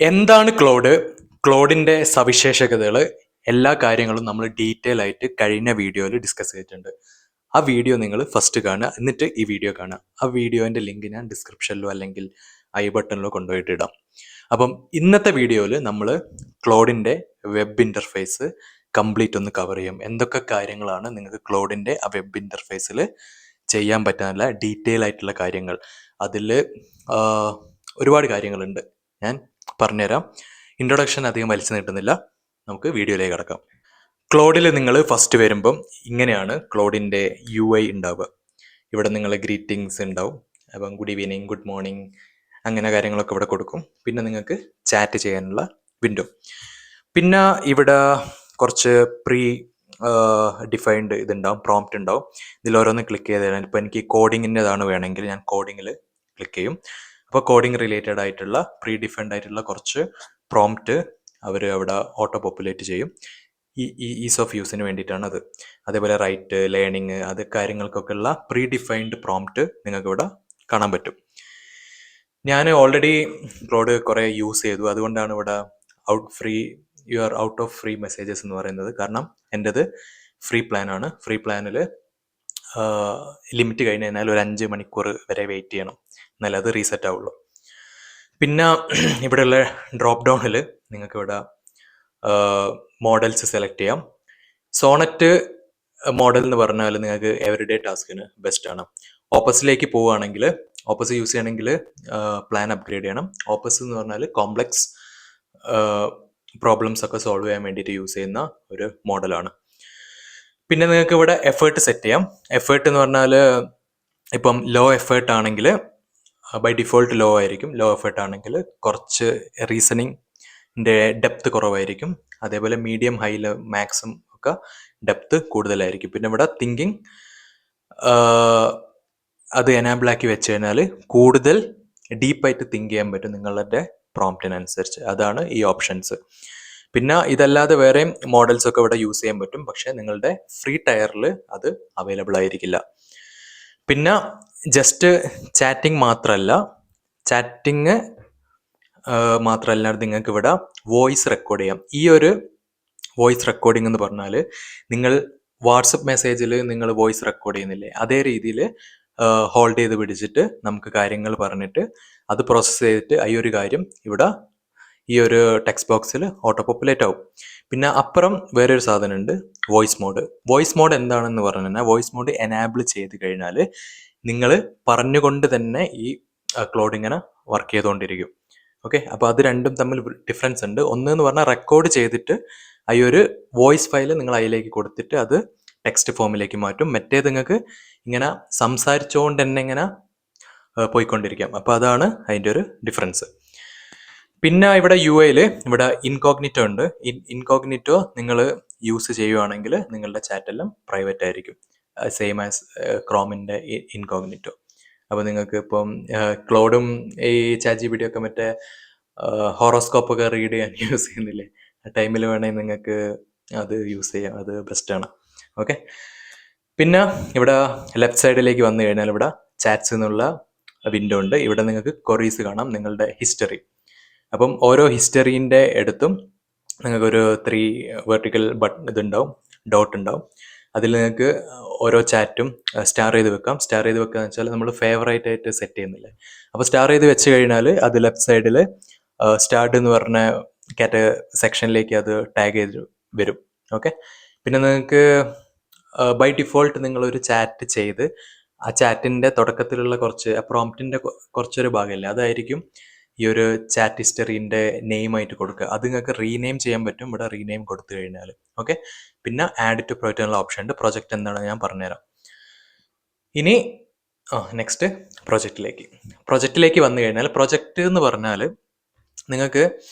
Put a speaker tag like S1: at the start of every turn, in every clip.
S1: എന്താണ് ക്ലോഡ്? ക്ലോഡിന്റെ സവിശേഷതകൾ, എല്ലാ കാര്യങ്ങളും നമ്മൾ ഡീറ്റെയിൽ ആയിട്ട് കഴിഞ്ഞ വീഡിയോയിൽ ഡിസ്കസ് ചെയ്തിട്ടുണ്ട്. ആ വീഡിയോ നിങ്ങൾ ഫസ്റ്റ് കാണുക, എന്നിട്ട് ഈ വീഡിയോ കാണുക. ആ വീഡിയോന്റെ ലിങ്ക് ഞാൻ ഡിസ്ക്രിപ്ഷനിലോ അല്ലെങ്കിൽ ഐ ബട്ടണിലോ കൊണ്ടുപോയിട്ട് ഇടാം. അപ്പം ഇന്നത്തെ വീഡിയോയിൽ നമ്മൾ ക്ലോഡിന്റെ വെബ് ഇന്റർഫേസ് കംപ്ലീറ്റ് ഒന്ന് കവർ ചെയ്യും. എന്തൊക്കെ കാര്യങ്ങളാണ് നിങ്ങൾക്ക് ക്ലോഡിന്റെ ആ വെബ് ഇന്റർഫേസിൽ ചെയ്യാൻ പറ്റാനുള്ള ഡീറ്റെയിൽ ആയിട്ടുള്ള കാര്യങ്ങൾ. അതിൽ ഒരുപാട് കാര്യങ്ങളുണ്ട്, ഞാൻ പറഞ്ഞുതരാം. ഇൻട്രൊഡക്ഷൻ അധികം വലിച്ചു നീട്ടുന്നില്ല, നമുക്ക് വീഡിയോയിലേക്ക് കടക്കാം. ക്ലോഡിൽ നിങ്ങൾ ഫസ്റ്റ് വരുമ്പം ഇങ്ങനെയാണ് ക്ലോഡിൻ്റെ UI ഉണ്ടാവുക. ഇവിടെ നിങ്ങൾ ഗ്രീറ്റിംഗ്സ് ഉണ്ടാവും. അപ്പം ഗുഡ് ഈവനിങ്, ഗുഡ് മോർണിംഗ്, അങ്ങനെ കാര്യങ്ങളൊക്കെ ഇവിടെ കൊടുക്കും. പിന്നെ നിങ്ങൾക്ക് ചാറ്റ് ചെയ്യാനുള്ള വിൻഡോ. പിന്നെ ഇവിടെ കുറച്ച് പ്രീ ഡിഫൈൻഡ് ഇതുണ്ടാവും, പ്രോംപ്റ്റ് ഉണ്ടാവും. ഇതിൽ ഓരോന്ന് ക്ലിക്ക് ചെയ്ത് കഴിഞ്ഞാൽ ഇപ്പോൾ എനിക്ക് കോഡിങ്ങിൻ്റെതാണ് വേണമെങ്കിൽ ഞാൻ കോഡിങ്ങിൽ ക്ലിക്ക് ചെയ്യും. അപ്പോൾ കോഡിങ് റിലേറ്റഡ് ആയിട്ടുള്ള പ്രീ ഡിഫൈൻഡ് ആയിട്ടുള്ള കുറച്ച് പ്രോംപ്റ്റ് അവർ അവിടെ ഓട്ടോ പോപ്പുലേറ്റ് ചെയ്യും. ഈ ഈസ് ഓഫ് യൂസിന് വേണ്ടിയിട്ടാണ് അത്. അതേപോലെ റൈറ്റ്, ലേണിങ്, അത് കാര്യങ്ങൾക്കൊക്കെ ഉള്ള പ്രീ ഡിഫൈൻഡ് പ്രോംപ്റ്റ് നിങ്ങൾക്ക് ഇവിടെ കാണാൻ പറ്റും. ഞാൻ ഓൾറെഡി ക്ലോഡ് കുറേ യൂസ് ചെയ്തു, അതുകൊണ്ടാണ് ഇവിടെ you are out of free messages എന്ന് പറയുന്നത്. കാരണം എൻ്റെത് ഫ്രീ പ്ലാൻ ആണ്. ഫ്രീ പ്ലാനിൽ ലിമിറ്റ് കഴിഞ്ഞ് കഴിഞ്ഞാൽ ഒരു 5 മണിക്കൂർ വരെ വെയിറ്റ് ചെയ്യണം, എന്നാലേ അത് റീസെറ്റ് ആവുള്ളൂ. പിന്നെ ഇവിടെയുള്ള ഡ്രോപ്പ് ഡൗണിൽ നിങ്ങൾക്ക് ഇവിടെ മോഡൽസ് സെലക്ട് ചെയ്യാം. സോണറ്റ് മോഡൽ എന്ന് പറഞ്ഞാൽ നിങ്ങൾക്ക് എവറിഡേ ടാസ്കിന് ബെസ്റ്റാണ്. ഓപ്പസിലേക്ക് പോവുകയാണെങ്കിൽ, ഓപ്പസ് യൂസ് ചെയ്യണമെങ്കിൽ പ്ലാൻ അപ്ഗ്രേഡ് ചെയ്യണം. ഓപ്പസ് എന്ന് പറഞ്ഞാൽ കോംപ്ലക്സ് പ്രോബ്ലംസ് ഒക്കെ സോൾവ് ചെയ്യാൻ വേണ്ടിയിട്ട് യൂസ് ചെയ്യുന്ന ഒരു മോഡലാണ്. പിന്നെ നിങ്ങൾക്ക് ഇവിടെ എഫേർട്ട് സെറ്റ് ചെയ്യാം. എഫേർട്ട് എന്ന് പറഞ്ഞാൽ ഇപ്പം ലോ എഫേർട്ട് ആണെങ്കിൽ ബൈ ഡിഫോൾട്ട് ലോ ആയിരിക്കും. ലോ എഫേർട്ട് ആണെങ്കിൽ കുറച്ച് റീസണിങ്ങിൻ്റെ ഡെപ്ത് കുറവായിരിക്കും. അതേപോലെ മീഡിയം, ഹൈ, മാക്സും ഒക്കെ ഡെപ്ത് കൂടുതലായിരിക്കും. പിന്നെ ഇവിടെ തിങ്കിങ് അത് എനാബിൾ ആക്കി വെച്ച് കഴിഞ്ഞാൽ കൂടുതൽ ഡീപ്പായിട്ട് തിങ്ക് ചെയ്യാൻ പറ്റും നിങ്ങളുടെ പ്രോംപ്റ്റിനനുസരിച്ച്. അതാണ് ഈ ഓപ്ഷൻസ്. പിന്നെ ഇതല്ലാതെ വേറെ മോഡൽസ് ഒക്കെ ഇവിടെ യൂസ് ചെയ്യാൻ പറ്റും, പക്ഷേ നിങ്ങളുടെ ഫ്രീ ടയറിൽ അത് അവൈലബിൾ ആയിരിക്കില്ല. പിന്നെ ജസ്റ്റ് ചാറ്റിംഗ് മാത്രമല്ല നിങ്ങൾക്ക് ഇവിടെ വോയിസ് റെക്കോർഡ് ചെയ്യാം. ഈ ഒരു വോയിസ് റെക്കോർഡിംഗ് എന്ന് പറഞ്ഞാൽ നിങ്ങൾ വാട്സപ്പ് മെസ്സേജിൽ നിങ്ങൾ വോയിസ് റെക്കോർഡ് ചെയ്യുന്നില്ലേ, അതേ രീതിയിൽ ഹോൾഡ് ചെയ്ത് പിടിച്ചിട്ട് നമുക്ക് കാര്യങ്ങൾ പറഞ്ഞിട്ട് അത് പ്രോസസ്സ് ചെയ്തിട്ട് ഈ ഒരു കാര്യം ഇവിടെ ഈ ഒരു ടെക്സ്റ്റ് ബോക്സിൽ ഓട്ടോ പോപ്പുലേറ്റ് ആവും. പിന്നെ അപ്പുറം വേറൊരു സാധനമുണ്ട്, വോയിസ് മോഡ്. വോയിസ് മോഡ് എന്താണെന്ന് പറഞ്ഞു കഴിഞ്ഞാൽ, വോയിസ് മോഡ് എനാബിൾ ചെയ്ത് കഴിഞ്ഞാൽ നിങ്ങൾ പറഞ്ഞുകൊണ്ട് തന്നെ ഈ ക്ലോഡ് ഇങ്ങനെ വർക്ക് ചെയ്തുകൊണ്ടിരിക്കും. ഓക്കെ, അപ്പോൾ അത് രണ്ടും തമ്മിൽ ഡിഫറൻസ് ഉണ്ട്. ഒന്ന് എന്ന് പറഞ്ഞാൽ റെക്കോർഡ് ചെയ്തിട്ട് ഈ ഒരു വോയിസ് ഫയൽ നിങ്ങൾ അതിലേക്ക് കൊടുത്തിട്ട് അത് ടെക്സ്റ്റ് ഫോമിലേക്ക് മാറ്റും. മറ്റേത് നിങ്ങൾക്ക് ഇങ്ങനെ സംസാരിച്ചുകൊണ്ട് തന്നെ ഇങ്ങനെ പോയിക്കൊണ്ടിരിക്കാം. അപ്പോൾ അതാണ് അതിൻ്റെ ഒരു ഡിഫറൻസ്. പിന്നെ ഇവിടെ UI ഇവിടെ ഇൻകോഗ്നിറ്റോ ഉണ്ട്. ഇൻകോഗ്നിറ്റോ നിങ്ങൾ യൂസ് ചെയ്യുവാണെങ്കിൽ നിങ്ങളുടെ ചാറ്റെല്ലാം പ്രൈവറ്റ് ആയിരിക്കും, സെയിം ആസ് ക്രോമിൻ്റെ ഇൻകോഗ്നിറ്റോ. അപ്പോൾ നിങ്ങൾക്ക് ഇപ്പം ക്ലോഡും ഈ ChatGPT ഒക്കെ മറ്റേ ഹോറോസ്കോപ്പൊക്കെ റീഡ് ചെയ്യാൻ യൂസ് ചെയ്യുന്നില്ലേ, ആ ടൈമിൽ വേണമെങ്കിൽ നിങ്ങൾക്ക് അത് യൂസ് ചെയ്യാം, അത് ബെസ്റ്റാണ്. ഓക്കെ, പിന്നെ ഇവിടെ ലെഫ്റ്റ് സൈഡിലേക്ക് വന്നു കഴിഞ്ഞാൽ ഇവിടെ ചാറ്റ്സ് എന്നുള്ള വിൻഡോ ഉണ്ട്. ഇവിടെ നിങ്ങൾക്ക് ക്വറീസ് കാണാം, നിങ്ങളുടെ ഹിസ്റ്ററി. അപ്പം ഓരോ ഹിസ്റ്ററീൻ്റെ അടുത്തും നിങ്ങൾക്കൊരു 3 വെർട്ടിക്കൽ ഇതുണ്ടാവും, ഡോട്ട് ഉണ്ടാവും. അതിൽ നിങ്ങൾക്ക് ഓരോ ചാറ്റും സ്റ്റാർ ചെയ്ത് വെക്കാം. സ്റ്റാർ ചെയ്ത് വെക്കുക എന്ന് വെച്ചാൽ നമ്മൾ ഫേവറേറ്റ് ആയിട്ട് സെറ്റ് ചെയ്യുന്നില്ലേ, അപ്പോൾ സ്റ്റാർ ചെയ്ത് വെച്ച് കഴിഞ്ഞാൽ അത് ലെഫ്റ്റ് സൈഡിൽ സ്റ്റാർട്ട് എന്ന് പറഞ്ഞ സെക്ഷനിലേക്ക് അത് ടാഗ് ചെയ്ത് വരും. ഓക്കെ, പിന്നെ നിങ്ങൾക്ക് ബൈ ഡിഫോൾട്ട് നിങ്ങളൊരു ചാറ്റ് ചെയ്ത് ആ ചാറ്റിൻ്റെ തുടക്കത്തിലുള്ള പ്രോംപ്റ്റിൻ്റെ കുറച്ചൊരു ഭാഗമല്ലേ, അതായിരിക്കും ഈ ഒരു ചാറ്റ് ഹിസ്റ്ററീൻ്റെ നെയിമായിട്ട് കൊടുക്കുക. അത് നിങ്ങൾക്ക് റീനെയിം ചെയ്യാൻ പറ്റും ഇവിടെ റീനെയിം കൊടുത്തു കഴിഞ്ഞാൽ. ഓക്കെ, പിന്നെ ആഡ് ടു പ്രൊജക്റ്റ് എന്നുള്ള ഓപ്ഷൻ ഉണ്ട്. പ്രൊജക്റ്റ് എന്താണെന്ന് ഞാൻ പറഞ്ഞുതരാം. ഇനി നെക്സ്റ്റ് പ്രൊജക്റ്റിലേക്ക് വന്നു കഴിഞ്ഞാൽ, പ്രൊജക്റ്റ് എന്ന് പറഞ്ഞാൽ നിങ്ങൾക്ക്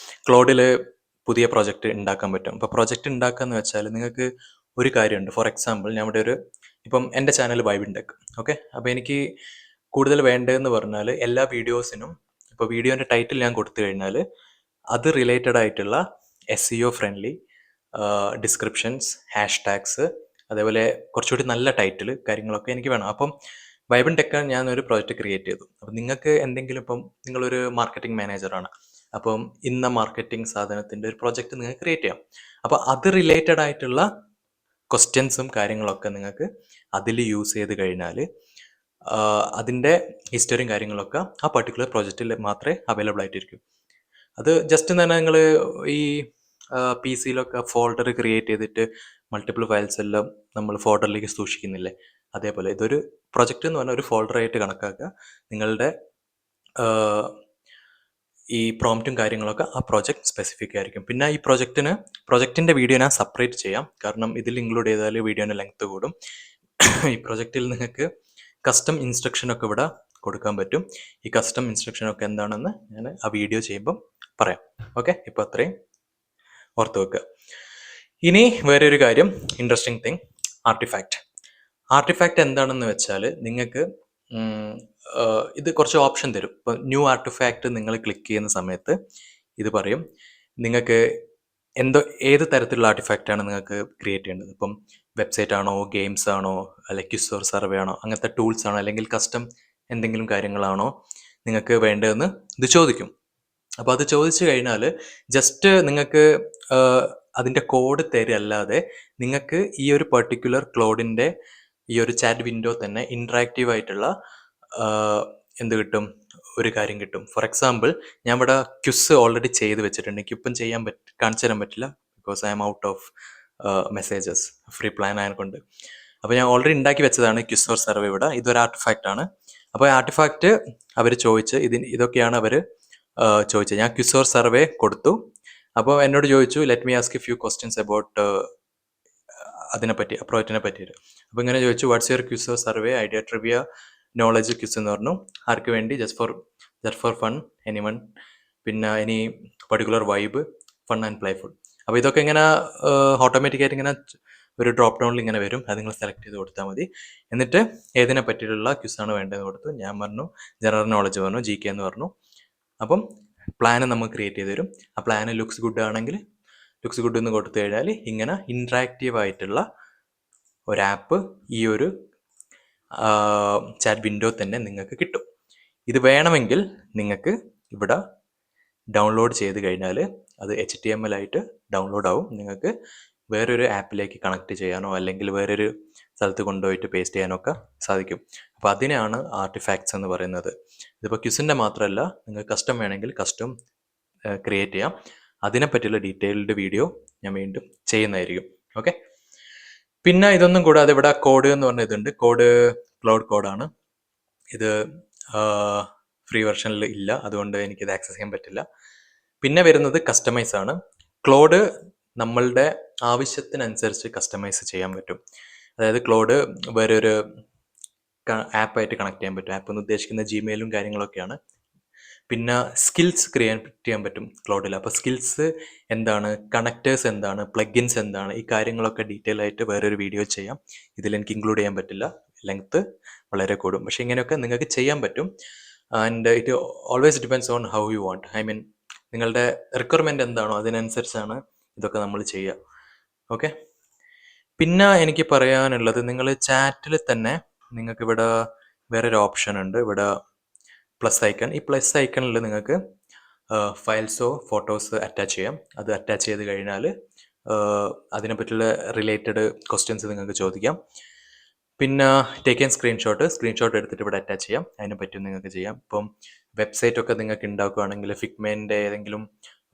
S1: ക്ലോഡിൽ പുതിയ പ്രൊജക്റ്റ് ഉണ്ടാക്കാൻ പറ്റും. അപ്പോൾ പ്രൊജക്റ്റ് ഉണ്ടാക്കുക എന്ന് വെച്ചാൽ നിങ്ങൾക്ക് ഒരു കാര്യമുണ്ട്. ഫോർ എക്സാമ്പിൾ, ഞാൻ ഇവിടെ ഇപ്പം എൻ്റെ ചാനൽ വൈബിൻടെക്. ഓക്കെ, അപ്പോൾ എനിക്ക് കൂടുതൽ വേണ്ടതെന്ന് പറഞ്ഞാൽ എല്ലാ വീഡിയോസിനും ഇപ്പോൾ വീഡിയോൻ്റെ ടൈറ്റിൽ ഞാൻ കൊടുത്തു കഴിഞ്ഞാൽ അത് റിലേറ്റഡ് ആയിട്ടുള്ള SEO ഫ്രണ്ട്ലി ഡിസ്ക്രിപ്ഷൻസ്, ഹാഷ്ടാഗ്സ്, അതേപോലെ കുറച്ചുകൂടി നല്ല ടൈറ്റിൽ കാര്യങ്ങളൊക്കെ എനിക്ക് വേണം. അപ്പം വൈബിൻടെക് ഞാനൊരു പ്രോജക്റ്റ് ക്രിയേറ്റ് ചെയ്തു. അപ്പം നിങ്ങൾക്ക് എന്തെങ്കിലും, ഇപ്പം നിങ്ങളൊരു മാർക്കറ്റിംഗ് മാനേജറാണ്, അപ്പം ഇന്ന മാർക്കറ്റിംഗ് സാധനത്തിൻ്റെ ഒരു പ്രൊജക്റ്റ് നിങ്ങൾക്ക് ക്രിയേറ്റ് ചെയ്യാം. അപ്പോൾ അത് റിലേറ്റഡ് ആയിട്ടുള്ള ക്വസ്റ്റ്യൻസും കാര്യങ്ങളൊക്കെ നിങ്ങൾക്ക് അതിൽ യൂസ് ചെയ്ത് കഴിഞ്ഞാൽ അതിൻ്റെ ഹിസ്റ്ററിയും കാര്യങ്ങളൊക്കെ ആ പർട്ടിക്കുലർ പ്രൊജക്റ്റിൽ മാത്രമേ അവൈലബിൾ ആയിട്ടിരിക്കും. അത് ജസ്റ്റ് തന്നെ നിങ്ങൾ ഈ പി സിയിലൊക്കെ ഫോൾഡർ ക്രിയേറ്റ് ചെയ്തിട്ട് മൾട്ടിപ്പിൾ ഫയൽസ് എല്ലാം നമ്മൾ ഫോൾഡറിലേക്ക് സൂക്ഷിക്കുന്നില്ലേ, അതേപോലെ ഇതൊരു പ്രൊജക്റ്റ് എന്ന് പറഞ്ഞാൽ ഒരു ഫോൾഡറായിട്ട് കണക്കാക്കുക. നിങ്ങളുടെ ഈ പ്രോംപ്റ്റും കാര്യങ്ങളൊക്കെ ആ പ്രോജക്റ്റ് സ്പെസിഫിക് ആയിരിക്കും. പിന്നെ ഈ പ്രൊജക്റ്റിൻ്റെ വീഡിയോ ഞാൻ സെപ്പറേറ്റ് ചെയ്യാം, കാരണം ഇതിൽ ഇൻക്ലൂഡ് ചെയ്താൽ വീഡിയോൻ്റെ ലെങ്ത് കൂടും. ഈ പ്രൊജക്റ്റിൽ നിങ്ങൾക്ക് കസ്റ്റം ഇൻസ്ട്രക്ഷനൊക്കെ ഇവിടെ കൊടുക്കാൻ പറ്റും. ഈ കസ്റ്റം ഇൻസ്ട്രക്ഷനൊക്കെ എന്താണെന്ന് ഞാൻ ആ വീഡിയോ ചെയ്യുമ്പം പറയാം. ഓക്കെ, ഇപ്പോൾ അത്രയും ഓർത്ത് വെക്കുക. ഇനി വേറെ ഒരു കാര്യം, ഇൻട്രസ്റ്റിംഗ് തിങ്, ആർട്ടിഫാക്റ്റ് എന്താണെന്ന് വെച്ചാൽ നിങ്ങൾക്ക് ഇത് കുറച്ച് ഓപ്ഷൻ തരും. ഇപ്പോൾ ന്യൂ ആർട്ടിഫാക്റ്റ് നിങ്ങൾ ക്ലിക്ക് ചെയ്യുന്ന സമയത്ത് ഇത് പറയും നിങ്ങൾക്ക് ഏത് തരത്തിലുള്ള ആർട്ടിഫാക്റ്റാണ് നിങ്ങൾക്ക് ക്രിയേറ്റ് ചെയ്യേണ്ടത്. ഇപ്പം വെബ്സൈറ്റ് ആണോ, ഗെയിംസ് ആണോ, അല്ലെങ്കിൽ ക്വിസ് ഓർ സർവേ ആണോ, അങ്ങനത്തെ ടൂൾസ് ആണോ, അല്ലെങ്കിൽ കസ്റ്റം എന്തെങ്കിലും കാര്യങ്ങളാണോ നിങ്ങൾക്ക് വേണ്ടതെന്ന് ഇത് ചോദിക്കും. അപ്പോൾ അത് ചോദിച്ചു കഴിഞ്ഞാൽ ജസ്റ്റ് നിങ്ങൾക്ക് അതിൻ്റെ കോഡ് തരല്ലാതെ നിങ്ങൾക്ക് ഈ ഒരു പെർട്ടിക്കുലർ ക്ലോഡിൻ്റെ ഈ ഒരു ചാറ്റ് വിൻഡോ തന്നെ ഇൻട്രാക്റ്റീവ് ആയിട്ടുള്ള എന്ത് കിട്ടും, ഒരു കാര്യം കിട്ടും. ഫോർ എക്സാമ്പിൾ, ഞാൻ ഇവിടെ ക്വിസ് ഓൾറെഡി ചെയ്ത് വെച്ചിട്ടുണ്ട്. എനിക്ക് ഇപ്പം കാണിച്ചു തരാൻ പറ്റില്ല, because I M out of messages, free plan ആയതുകൊണ്ട്. അപ്പോൾ ഞാൻ ഓൾറെഡി ഉണ്ടാക്കി വെച്ചതാണ് ക്വിസ് ഓർ സർവേ. ഇവിടെ ഇതൊരു ആർട്ടിഫാക്റ്റ് ആണ്. അപ്പോൾ ആർട്ടിഫാക്റ്റ് അവർ ചോദിച്ച് ഇതൊക്കെയാണ് അവർ ചോദിച്ചത്. ഞാൻ ക്വിസ് ഓർ സർവേ കൊടുത്തു. അപ്പോൾ എന്നോട് ചോദിച്ചു let me ask few questions about അതിനെപ്പറ്റി, ആ പ്രോജക്റ്റിനെ പറ്റിയിട്ട്. അപ്പോൾ ഇങ്ങനെ ചോദിച്ചു, what's your quiz or survey idea trivia knowledge quiz എന്ന് പറഞ്ഞു. ആർക്ക് വേണ്ടി? ജസ്റ്റ് ഫോർ ഫൺ, എനിവൺ, പിന്നെ any particular vibe, fun and playful. അപ്പോൾ ഇതൊക്കെ ഇങ്ങനെ ഓട്ടോമാറ്റിക്കായിട്ട് ഇങ്ങനെ ഒരു ഡ്രോപ്പ് ഡൗണിൽ ഇങ്ങനെ വരും. അത് നിങ്ങൾ സെലക്ട് ചെയ്ത് കൊടുത്താൽ മതി. എന്നിട്ട് ഏതിനെ പറ്റിയിട്ടുള്ള ക്വിസാണ് വേണ്ടതെന്ന് കൊടുത്തു. ഞാൻ പറഞ്ഞു ജനറൽ നോളജ് പറഞ്ഞു, GK എന്ന് പറഞ്ഞു. അപ്പം പ്ലാന് നമുക്ക് ക്രിയേറ്റ് ചെയ്ത് തരും. ആ പ്ലാന് ലുക്സ് ഗുഡ് ആണെങ്കിൽ ലുക്സ് ഗുഡ് എന്ന് കൊടുത്തു കഴിഞ്ഞാൽ ഇങ്ങനെ ഇൻട്രാക്റ്റീവ് ആയിട്ടുള്ള ഒരു ആപ്പ് ഈ ഒരു ചാറ്റ് വിൻഡോ തന്നെ നിങ്ങൾക്ക് കിട്ടും. ഇത് വേണമെങ്കിൽ നിങ്ങൾക്ക് ഇവിടെ ഡൗൺലോഡ് ചെയ്ത് കഴിഞ്ഞാൽ അത് HTML ആയിട്ട് ഡൗൺലോഡ് ആവും. നിങ്ങൾക്ക് വേറൊരു ആപ്പിലേക്ക് കണക്ട് ചെയ്യാനോ അല്ലെങ്കിൽ വേറൊരു സ്ഥലത്ത് കൊണ്ടുപോയിട്ട് പേസ്റ്റ് ചെയ്യാനോ ഒക്കെ സാധിക്കും. അപ്പോൾ അതിനാണ് ആർട്ടിഫാക്ട്സ് എന്ന് പറയുന്നത്. ഇതിപ്പോൾ ക്വിസിൻ്റെ മാത്രമല്ല, നിങ്ങൾക്ക് കസ്റ്റം വേണമെങ്കിൽ കസ്റ്റം ക്രിയേറ്റ് ചെയ്യാം. അതിനെപ്പറ്റിയുള്ള ഡീറ്റെയിൽഡ് വീഡിയോ ഞാൻ വീണ്ടും ചെയ്യുന്നതായിരിക്കും. ഓക്കെ, പിന്നെ ഇതൊന്നും കൂടാതെ ഇവിടെ കോഡ് എന്ന് പറഞ്ഞ ഇതുണ്ട്. ക്ലൗഡ് കോഡാണ് ഇത്. ഫ്രീ വെർഷനിൽ ഇല്ല, അതുകൊണ്ട് എനിക്കിത് ആക്സസ് ചെയ്യാൻ പറ്റില്ല. പിന്നെ വരുന്നത് കസ്റ്റമൈസ് ആണ്. ക്ലോഡ് നമ്മളുടെ ആവശ്യത്തിനനുസരിച്ച് കസ്റ്റമൈസ് ചെയ്യാൻ പറ്റും. അതായത് ക്ലോഡ് വേറെ ഒരു ആപ്പായിട്ട് കണക്ട് ചെയ്യാൻ പറ്റും. ആപ്പ് എന്ന് ഉദ്ദേശിക്കുന്ന ജിമെയിലും കാര്യങ്ങളൊക്കെയാണ്. പിന്നെ സ്കിൽസ് ക്രിയേറ്റ് ചെയ്യാൻ പറ്റും ക്ലൗഡിൽ. അപ്പോൾ സ്കിൽസ് എന്താണ്, കണക്റ്റേഴ്സ് എന്താണ്, പ്ലഗിൻസ് എന്താണ്, ഈ കാര്യങ്ങളൊക്കെ ഡീറ്റെയിൽ ആയിട്ട് വേറൊരു വീഡിയോ ചെയ്യാം. ഇതിൽ എനിക്ക് ഇൻക്ലൂഡ് ചെയ്യാൻ പറ്റില്ല, ലെങ്ത്ത് വളരെ കൂടും. പക്ഷേ ഇങ്ങനെയൊക്കെ നിങ്ങൾക്ക് ചെയ്യാൻ പറ്റും. And it always depends on how you want. I mean നിങ്ങളുടെ റിക്വയർമെൻറ്റ് എന്താണോ അതിനനുസരിച്ചാണ് ഇതൊക്കെ നമ്മൾ ചെയ്യുക. ഓക്കെ, പിന്നെ എനിക്ക് പറയാനുള്ളത്, നിങ്ങൾ ചാറ്റിൽ തന്നെ നിങ്ങൾക്ക് ഇവിടെ വേറൊരു ഓപ്ഷൻ ഉണ്ട്. ഇവിടെ പ്ലസ് ഐക്കൺ. ഈ പ്ലസ് ഐക്കണിൽ നിങ്ങൾക്ക് ഫയൽസോ ഫോട്ടോസ് അറ്റാച്ച് ചെയ്യാം. അത് അറ്റാച്ച് ചെയ്ത് കഴിഞ്ഞാൽ അതിനെപ്പറ്റിയുള്ള റിലേറ്റഡ് ക്വസ്റ്റ്യൻസ് നിങ്ങൾക്ക് ചോദിക്കാം. പിന്നെ ടേക്ക് ആൻ സ്ക്രീൻഷോട്ട് എടുത്തിട്ട് ഇവിടെ അറ്റാച്ച് ചെയ്യാം. അതിനെ പറ്റി നിങ്ങൾക്ക് ചെയ്യാം. ഇപ്പം വെബ്സൈറ്റ് ഒക്കെ നിങ്ങൾക്ക് ഉണ്ടാക്കുകയാണെങ്കിൽ ഫിഗ്മേൻ്റെ ഏതെങ്കിലും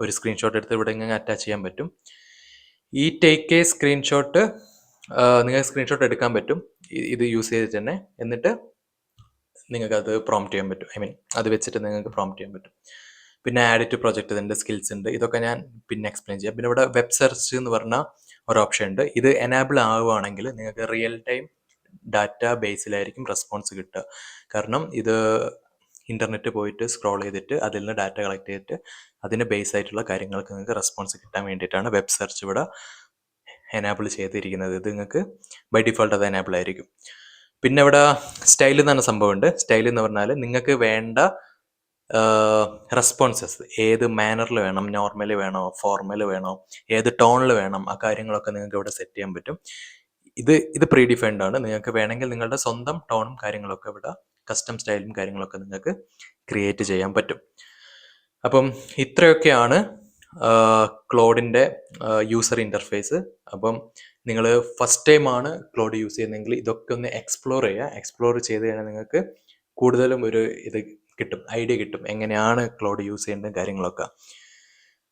S1: ഒരു സ്ക്രീൻഷോട്ട് എടുത്ത് ഇവിടെ നിങ്ങൾക്ക് അറ്റാച്ച് ചെയ്യാൻ പറ്റും. ഈ ടേക്ക് എ സ്ക്രീൻഷോട്ട് നിങ്ങൾക്ക് സ്ക്രീൻഷോട്ട് എടുക്കാൻ പറ്റും ഇത് യൂസ് ചെയ്തിട്ട് തന്നെ. എന്നിട്ട് നിങ്ങൾക്ക് അത് പ്രോംപ്റ്റ് ചെയ്യാൻ പറ്റും. ഐ മീൻ അത് വെച്ചിട്ട് നിങ്ങൾക്ക് പ്രോംപ്റ്റ് ചെയ്യാൻ പറ്റും. പിന്നെ ആഡ് ടു പ്രൊജക്റ്റ് ഉണ്ട്, സ്കിൽസ് ഉണ്ട്. ഇതൊക്കെ ഞാൻ പിന്നെ എക്സ്പ്ലെയിൻ ചെയ്യാം. പിന്നെ ഇവിടെ വെബ് സെർച്ച് എന്ന് പറഞ്ഞ ഒരു ഓപ്ഷൻ ഉണ്ട്. ഇത് എനാബിൾ ആവുകയാണെങ്കിൽ നിങ്ങൾക്ക് റിയൽ ടൈം ഡാറ്റ ബേസിലായിരിക്കും റെസ്പോൺസ് കിട്ടുക. കാരണം ഇത് ഇൻ്റർനെറ്റ് പോയിട്ട് സ്ക്രോൾ ചെയ്തിട്ട് അതിൽ നിന്ന് ഡാറ്റ കളക്ട് ചെയ്തിട്ട് അതിന് ബേസ് ആയിട്ടുള്ള കാര്യങ്ങൾക്ക് നിങ്ങൾക്ക് റെസ്പോൺസ് കിട്ടാൻ വേണ്ടിയിട്ടാണ് വെബ് സെർച്ച് ഇവിടെ എനാബിൾ ചെയ്തിരിക്കുന്നത്. ഇത് നിങ്ങൾക്ക് ബൈ ഡിഫോൾട്ട് അത് എനാബിൾ ആയിരിക്കും. പിന്നെ ഇവിടെ സ്റ്റൈൽ എന്ന് പറഞ്ഞ സംഭവമുണ്ട്. സ്റ്റൈൽ എന്ന് പറഞ്ഞാൽ നിങ്ങൾക്ക് വേണ്ട റെസ്പോൺസസ് ഏത് മാനറിൽ വേണം, നോർമൽ വേണോ, ഫോർമൽ വേണോ, ഏത് ടോണിൽ വേണം, ആ കാര്യങ്ങളൊക്കെ നിങ്ങൾക്ക് ഇവിടെ സെറ്റ് ചെയ്യാൻ പറ്റും. ഇത് പ്രീ ഡിഫൈൻഡ് ആണ്. നിങ്ങൾക്ക് വേണമെങ്കിൽ നിങ്ങളുടെ സ്വന്തം ടോണും കാര്യങ്ങളൊക്കെ ഇവിടെ കസ്റ്റം സ്റ്റൈലും കാര്യങ്ങളൊക്കെ നിങ്ങൾക്ക് ക്രിയേറ്റ് ചെയ്യാൻ പറ്റും. അപ്പം ഇത്രയൊക്കെയാണ് ക്ലോഡിൻ്റെ യൂസർ ഇൻ്റർഫേസ്. അപ്പം നിങ്ങൾ ഫസ്റ്റ് ടൈമാണ് ക്ലോഡ് യൂസ് ചെയ്യുന്നതെങ്കിൽ ഇതൊക്കെ ഒന്ന് എക്സ്പ്ലോർ ചെയ്യുക. എക്സ്പ്ലോർ ചെയ്ത് കഴിഞ്ഞാൽ നിങ്ങൾക്ക് കൂടുതലും ഒരു ഇത് കിട്ടും, ഐഡിയ കിട്ടും എങ്ങനെയാണ് ക്ലോഡ് യൂസ് ചെയ്യേണ്ടത് കാര്യങ്ങളൊക്കെ.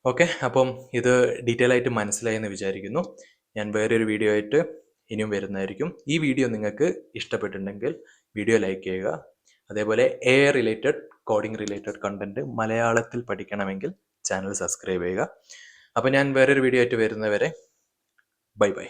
S1: ഓക്കെ, അപ്പം ഇത് ഡീറ്റെയിൽ ആയിട്ട് മനസ്സിലായി എന്ന് വിചാരിക്കുന്നു. ഞാൻ വേറൊരു വീഡിയോ ആയിട്ട് ഇനിയും വരുന്നതായിരിക്കും. ഈ വീഡിയോ നിങ്ങൾക്ക് ഇഷ്ടപ്പെട്ടിട്ടുണ്ടെങ്കിൽ വീഡിയോ ലൈക്ക് ചെയ്യുക. അതേപോലെ AI related, coding related content മലയാളത്തിൽ പഠിക്കണമെങ്കിൽ ചാനൽ സബ്സ്ക്രൈബ് ചെയ്യുക. അപ്പോൾ ഞാൻ വേറൊരു വീഡിയോ ആയിട്ട് വരുന്നവരെ ബൈ ബൈ.